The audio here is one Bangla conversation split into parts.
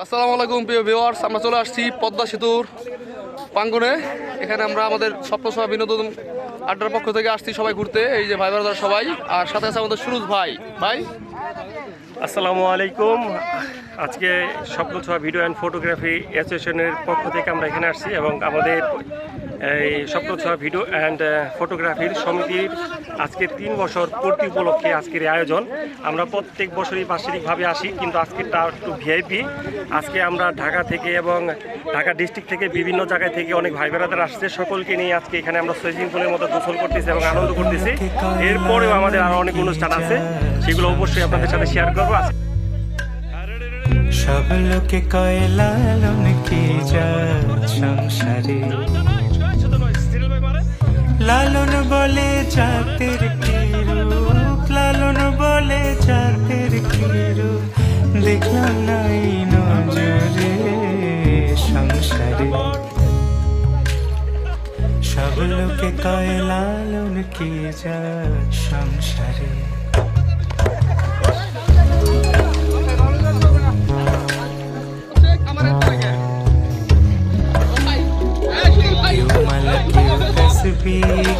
আসসালামু আলাইকুম প্রিয় ভিউয়ার্স, আমরা চলে আসছি পদ্মা সেতুর প্রাঙ্গণে। এখানে আমরা আমাদের স্বপ্নসভা বিনোদন আড্ডার পক্ষ থেকে আসছি সবাই ঘুরতে। এই যে ভাই ব্রাদার সবাই, আর সাথে আছে আমাদের সুরজ ভাই। ভাই আসসালামু আলাইকুম। আজকে স্বপ্নসভা ভিডিও অ্যান্ড ফটোগ্রাফি অ্যাসোসিয়েশনের পক্ষ থেকে আমরা এখানে আসছি এবং আমাদের এই স্বপ্নসভা ভিডিও অ্যান্ড ফটোগ্রাফির সমিতির আজকে 3 বছর পূর্তি উপলক্ষে আজকের এই আয়োজন। আমরা প্রত্যেক বছরই বার্ষিকভাবে আসি, কিন্তু আজকেরটা একটু ভিআইপি। আজকে আমরা ঢাকা থেকে এবং ঢাকা ডিস্ট্রিক্ট থেকে বিভিন্ন জায়গায় থেকে অনেক ভাই বেড়াদার আসছে। সকলকে নিয়ে আজকে এখানে আমরা সুইমিং পুলের মতো গোসল করতেছি এবং আনন্দ করতেছি। এরপরেও আমাদের আরও অনেক অনুষ্ঠান আছে, সেগুলো অবশ্যই আপনাদের সাথে শেয়ার করবো। সব লোকে কয় লালন কি যায় সংসারে, লালন বলে জাতের কি রূপ, লালন বলে জাতের কি রূপ, দেখলাম নাই নজরে সংসারে। সব লোকে কয় লালন কি যায় সংসারে।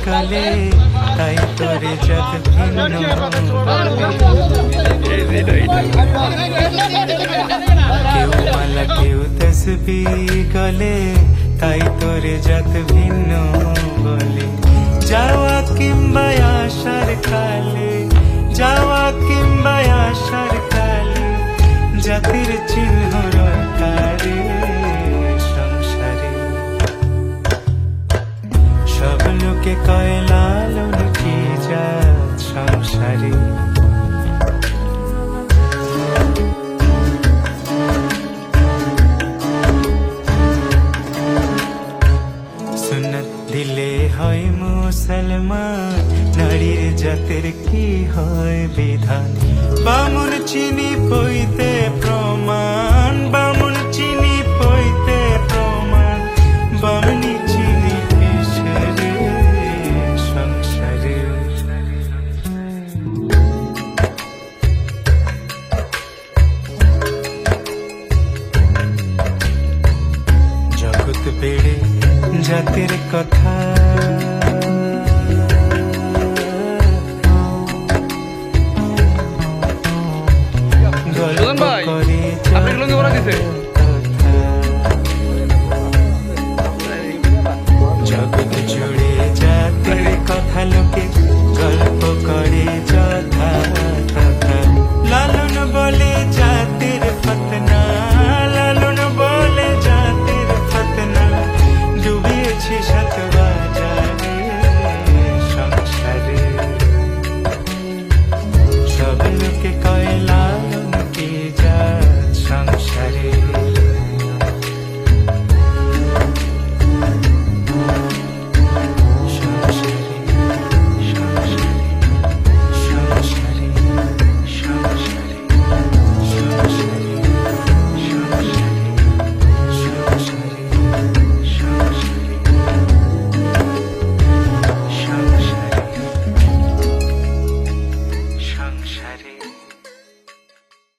গলে তাই তোরে যত ভিন্ন কেউ মালা কেউ তসবি গলে তাই তোরে যত ভিন্ন বলে। যাওয়া কিংবা আসার কালে, যাওয়া কিংবা আসার কালে জাতির চিহ্ন রকারে সংসারে। সব লোকে কয় লালন কি জাত সংসারে। সুন্নত দিলে হয় মুসলমান, নারীর জাতের কি হয় বিধান। বামুন চিনি পইতে প্রমাণ, বামুন চিনি পইতে প্রমাণ, বামনি চিনি পেশরে সংসারে। জগৎ বেড়ে জাতের কথা, সুজন ভাই, আপনি লুঙ্গি পরা দিছে।